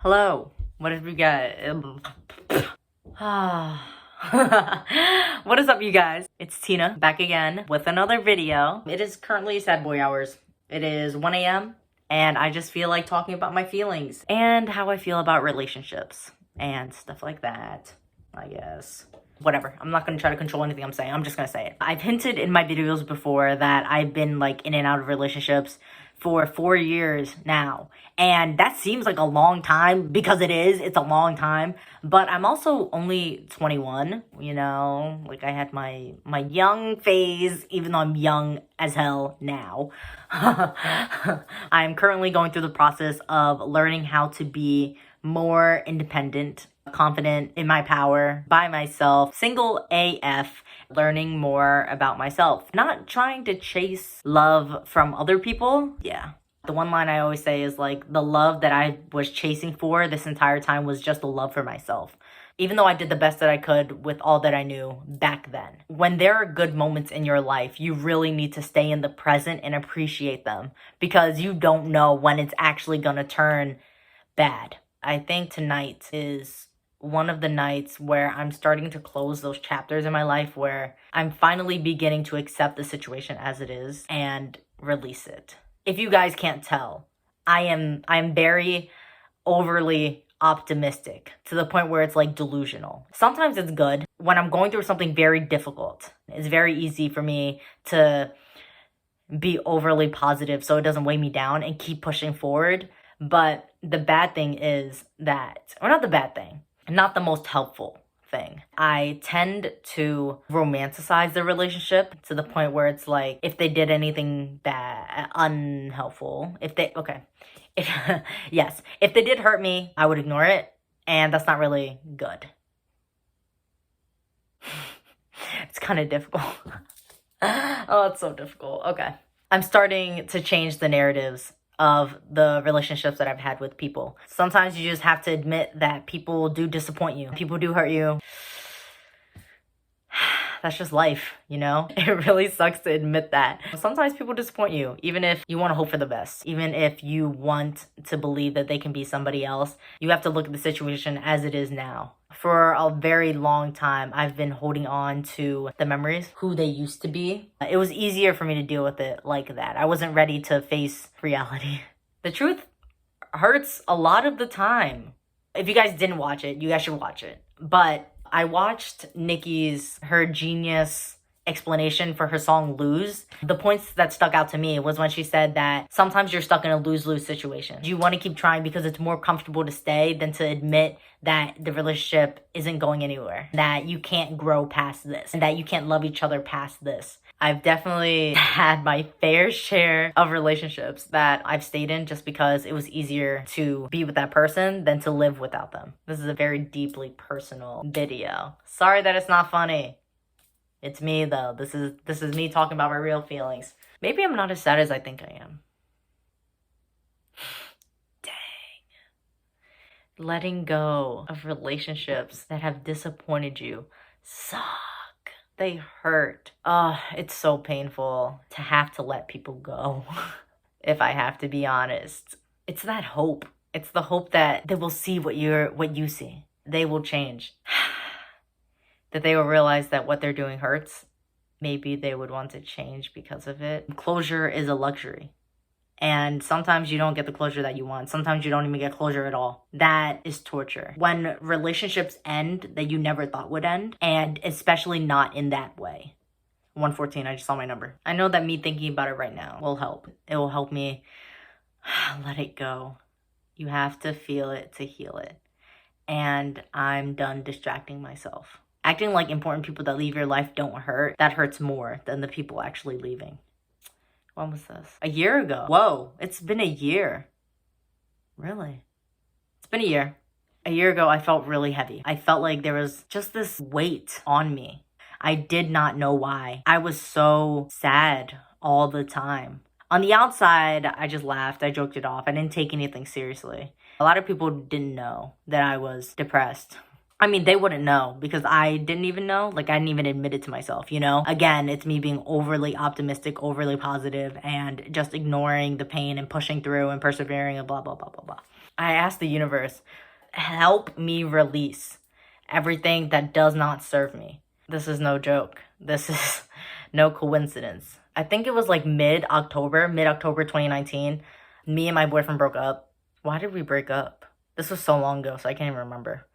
Hello, what have you guys? What is up, you guys? It's Tina, back again with another video. It is currently sad boy hours. It is 1 a.m. and I just feel like talking about my feelings and how I feel about relationships and stuff like that, I guess. Whatever, I'm not gonna try to control anything I'm saying, I'm just gonna say it. I've hinted in my videos before that I've been like in and out of relationships for 4 years now. And that seems like a long time because it's a long time. But I'm also only 21, you know, like I had my young phase, even though I'm young as hell now. I'm currently going through the process of learning how to be more independent, confident in my power, by myself, single AF, learning more about myself, not trying to chase love from other people. Yeah. The one line I always say is like, the love that I was chasing for this entire time was just the love for myself. Even though I did the best that I could with all that I knew back then. When there are good moments in your life, you really need to stay in the present and appreciate them because you don't know when it's actually gonna turn bad. I think tonight is one of the nights where I'm starting to close those chapters in my life where I'm finally beginning to accept the situation as it is and release it. If you guys can't tell, I'm very overly optimistic to the point where it's like delusional. Sometimes it's good. When I'm going through something very difficult, it's very easy for me to be overly positive so it doesn't weigh me down and keep pushing forward. But the bad thing is that, or not the bad thing, not the most helpful thing. I tend to romanticize the relationship to the point where it's like, if they did anything bad, unhelpful, if they did hurt me, I would ignore it, and that's not really good. It's kind of difficult. Oh, it's so difficult. Okay. I'm starting to change the narratives of the relationships that I've had with people. Sometimes you just have to admit that people do disappoint you. People do hurt you. That's just life, you know? It really sucks to admit that. Sometimes people disappoint you, even if you want to hope for the best. Even if you want to believe that they can be somebody else, you have to look at the situation as it is now. For a very long time, I've been holding on to the memories, who they used to be. It was easier for me to deal with it like that. I wasn't ready to face reality. The truth hurts a lot of the time. If you guys didn't watch it, you guys should watch it. But I watched her genius explanation for her song Lose. The points that stuck out to me was when she said that sometimes you're stuck in a lose-lose situation. You want to keep trying because it's more comfortable to stay than to admit that the relationship isn't going anywhere, that you can't grow past this, and that you can't love each other past this. I've definitely had my fair share of relationships that I've stayed in just because it was easier to be with that person than to live without them. This is a very deeply personal video. Sorry that it's not funny. It's me though. This is me talking about my real feelings. Maybe I'm not as sad as I think I am. Dang. Letting go of relationships that have disappointed you suck. They hurt. Oh, it's so painful to have to let people go. If I have to be honest. It's that hope. It's the hope that they will see what you see. They will change. That they will realize that what they're doing hurts. Maybe they would want to change because of it. Closure is a luxury. And sometimes you don't get the closure that you want. Sometimes you don't even get closure at all. That is torture. When relationships end that you never thought would end, and especially not in that way. 114, I just saw my number. I know that me thinking about it right now will help. It will help me let it go. You have to feel it to heal it. And I'm done distracting myself. Acting like important people that leave your life don't hurt, that hurts more than the people actually leaving. When was this? A year ago. Whoa, it's been a year. Really? It's been a year. A year ago, I felt really heavy. I felt like there was just this weight on me. I did not know why. I was so sad all the time. On the outside, I just laughed. I joked it off. I didn't take anything seriously. A lot of people didn't know that I was depressed. I mean, they wouldn't know because I didn't even know. Like, I didn't even admit it to myself, you know? Again, it's me being overly optimistic, overly positive, and just ignoring the pain and pushing through and persevering and blah, blah, blah, blah, blah. I asked the universe, help me release everything that does not serve me. This is no joke. This is no coincidence. I think it was like mid-October 2019. Me and my boyfriend broke up. Why did we break up? This was so long ago, so I can't even remember.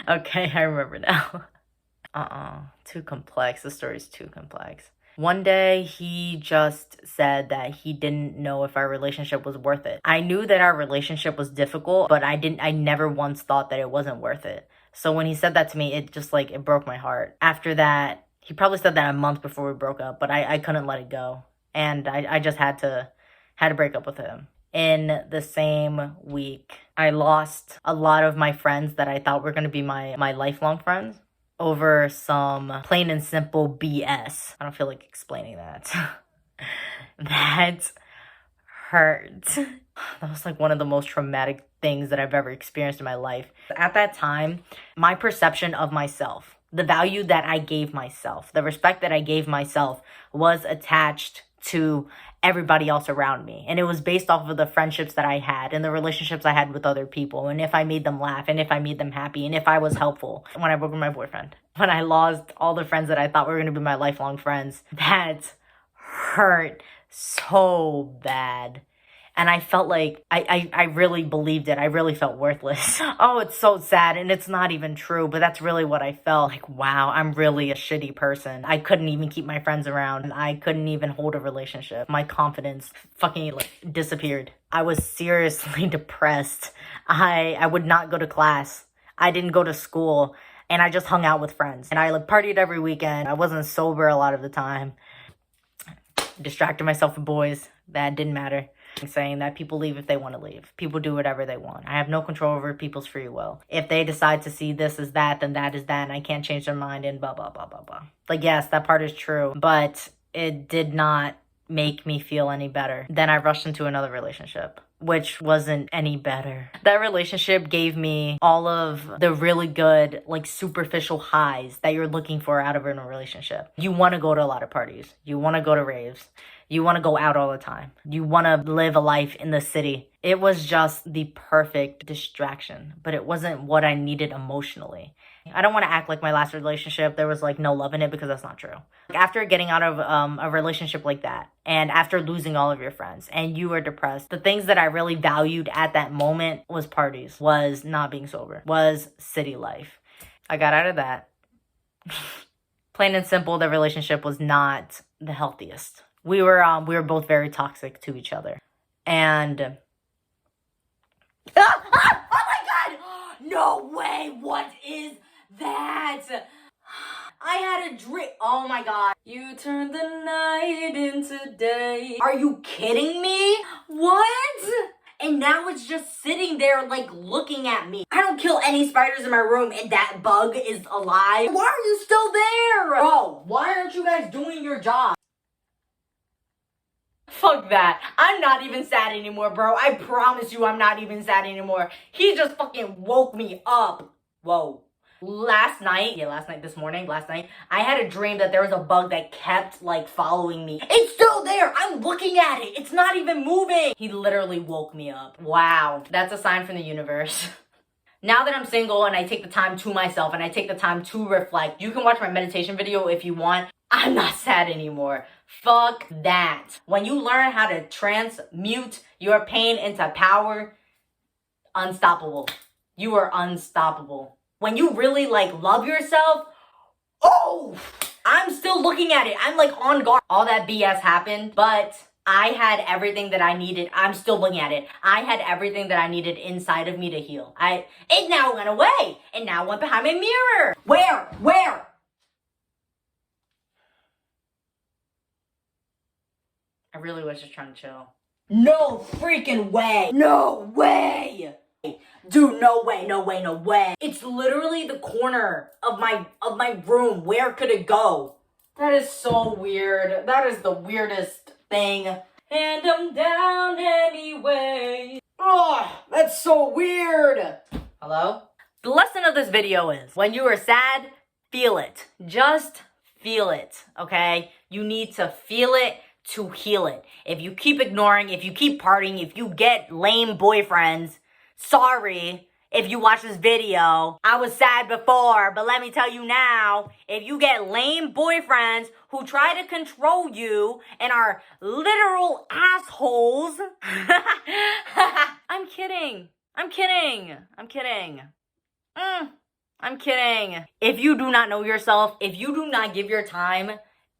Okay, I remember now. Too complex. The story's too complex. One day, he just said that he didn't know if our relationship was worth it. I knew that our relationship was difficult, but I never once thought that it wasn't worth it. So when he said that to me, it just like, it broke my heart. After that, he probably said that a month before we broke up, but I couldn't let it go. And I just had to break up with him. In the same week, I lost a lot of my friends that I thought were going to be my lifelong friends over some plain and simple BS. I don't feel like explaining that. That hurt. That was like one of the most traumatic things that I've ever experienced in my life. At that time, my perception of myself, the value that I gave myself, the respect that I gave myself was attached to everybody else around me. And it was based off of the friendships that I had and the relationships I had with other people. And if I made them laugh and if I made them happy and if I was helpful. When I broke with my boyfriend, when I lost all the friends that I thought were going to be my lifelong friends, that hurt so bad. And I felt like I really believed it. I really felt worthless. Oh, it's so sad. And it's not even true. But that's really what I felt. Like, wow, I'm really a shitty person. I couldn't even keep my friends around. I couldn't even hold a relationship. My confidence fucking like disappeared. I was seriously depressed. I would not go to class. I didn't go to school. And I just hung out with friends. And I like partied every weekend. I wasn't sober a lot of the time. Distracted myself with boys. That didn't matter. Saying that people leave if they want to leave. People do whatever they want. I have no control over people's free will. If they decide to see this as that, then that is that, and I can't change their mind and blah, blah, blah, blah, blah. Like, yes, that part is true, but it did not make me feel any better. Then I rushed into another relationship, which wasn't any better. That relationship gave me all of the really good, like, superficial highs that you're looking for out of a relationship. You want to go to a lot of parties. You want to go to raves. You want to go out all the time. You want to live a life in the city. It was just the perfect distraction, but it wasn't what I needed emotionally. I don't want to act like my last relationship, there was like no love in it, because that's not true. After getting out of a relationship like that, and after losing all of your friends, and you were depressed, the things that I really valued at that moment was parties, was not being sober, was city life. I got out of that. Plain and simple, the relationship was not the healthiest. We were both very toxic to each other. And oh my god! No way! What is that? I had a dream. Oh my god. You turned the night into day. Are you kidding me? What? And now it's just sitting there like looking at me. I don't kill any spiders in my room and that bug is alive. Why are you still there? Bro, why aren't you guys doing your job? Fuck that. I'm not even sad anymore, bro. I promise you I'm not even sad anymore. He just fucking woke me up. Whoa. Last night, I had a dream that there was a bug that kept like following me. It's still there. I'm looking at it. It's not even moving. He literally woke me up. Wow. That's a sign from the universe. Now that I'm single and I take the time to myself and I take the time to reflect, you can watch my meditation video if you want. I'm not sad anymore. Fuck that. When you learn how to transmute your pain into power, unstoppable. You are unstoppable. When you really like love yourself, oh, I'm still looking at it. I'm like on guard. All that BS happened, but I had everything that I needed. I'm still looking at it. I had everything that I needed inside of me to heal. It now went away. It now went behind my mirror. Where? I really was just trying to chill. No freaking way. No way. Dude, no way. It's literally the corner of my room. Where could it go? That is so weird. That is the weirdest thing. And I'm down anyway. Oh, that's so weird. Hello? The lesson of this video is, when you are sad, feel it. Just feel it, okay? You need to feel it to heal it. If you keep ignoring, if you keep partying, if you get lame boyfriends, sorry. If you watch this video, I was sad before, but let me tell you now, if you get lame boyfriends who try to control you and are literal assholes, I'm kidding. I'm kidding. I'm kidding. I'm kidding. If you do not know yourself, if you do not give your time,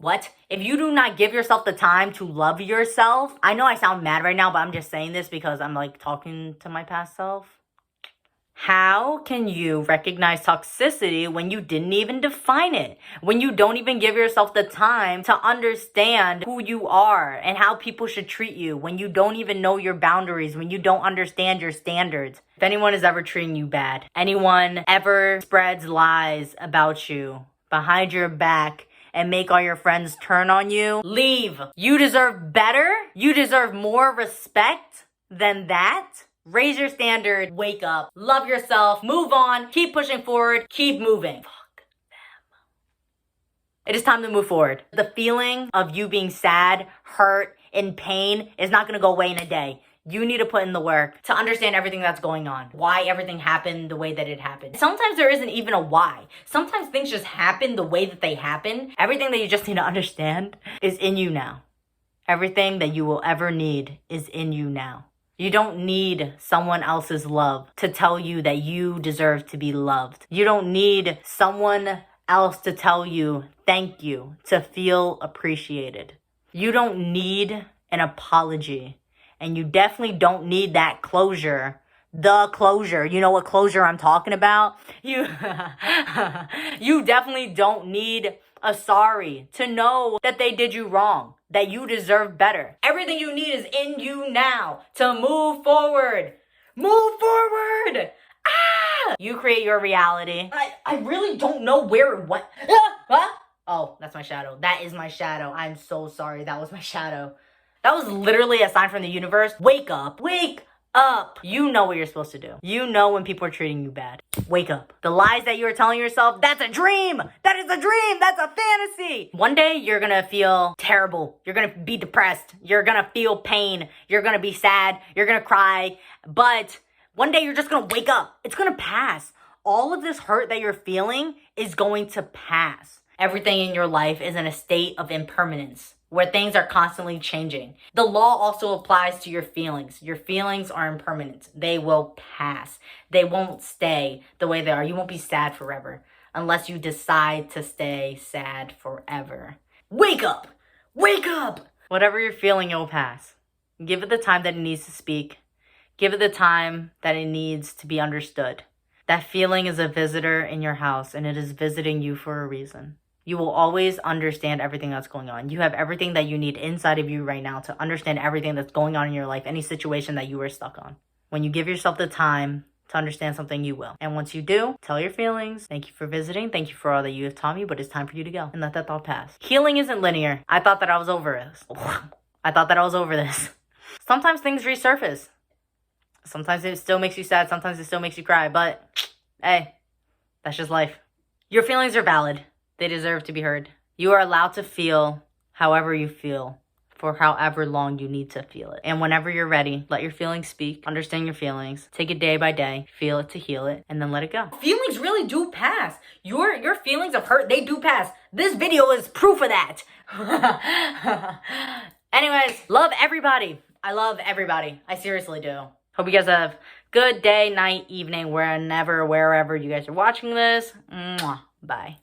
if you do not give yourself the time to love yourself, I know I sound mad right now, but I'm just saying this because I'm like talking to my past self. How can you recognize toxicity when you didn't even define it? When you don't even give yourself the time to understand who you are and how people should treat you? When you don't even know your boundaries? When you don't understand your standards? If anyone is ever treating you bad, anyone ever spreads lies about you behind your back and make all your friends turn on you, leave. You deserve better. You deserve more respect than that. Raise your standard, wake up, love yourself, move on, keep pushing forward, keep moving. Fuck them. It is time to move forward. The feeling of you being sad, hurt, in pain is not gonna go away in a day. You need to put in the work to understand everything that's going on. Why everything happened the way that it happened. Sometimes there isn't even a why. Sometimes things just happen the way that they happen. Everything that you just need to understand is in you now. Everything that you will ever need is in you now. You don't need someone else's love to tell you that you deserve to be loved. You don't need someone else to tell you thank you, to feel appreciated. You don't need an apology. And you definitely don't need that closure. The closure. You know what closure I'm talking about? You definitely don't need a sorry to know that they did you wrong, that you deserve better. Everything you need is in you now to move forward. Move forward! Ah! You create your reality. I really don't know where it went. Oh, that's my shadow. That is my shadow. I'm so sorry. That was my shadow. That was literally a sign from the universe. Wake up. Wake up. You know what you're supposed to do. You know when people are treating you bad. Wake up. The lies that you are telling yourself, that's a dream. That is a dream. That's a fantasy. One day you're going to feel terrible. You're going to be depressed. You're going to feel pain. You're going to be sad. You're going to cry. But one day you're just going to wake up. It's going to pass. All of this hurt that you're feeling is going to pass. Everything in your life is in a state of impermanence, where things are constantly changing. The law also applies to your feelings. Your feelings are impermanent. They will pass. They won't stay the way they are. You won't be sad forever unless you decide to stay sad forever. Wake up! Wake up! Whatever you're feeling, it will pass. Give it the time that it needs to speak. Give it the time that it needs to be understood. That feeling is a visitor in your house, and it is visiting you for a reason. You will always understand everything that's going on. You have everything that you need inside of you right now to understand everything that's going on in your life, any situation that you are stuck on. When you give yourself the time to understand something, you will. And once you do, tell your feelings. Thank you for visiting. Thank you for all that you have taught me, but it's time for you to go and let that thought pass. Healing isn't linear. I thought that I was over this. I thought that I was over this. Sometimes things resurface. Sometimes it still makes you sad. Sometimes it still makes you cry. But hey, that's just life. Your feelings are valid. They deserve to be heard. You are allowed to feel however you feel for however long you need to feel it. And whenever you're ready, let your feelings speak. Understand your feelings. Take it day by day. Feel it to heal it. And then let it go. Feelings really do pass. Your feelings of hurt, they do pass. This video is proof of that. Anyways, love everybody. I love everybody. I seriously do. Hope you guys have good day, night, evening, wherever you guys are watching this. Mwah. Bye.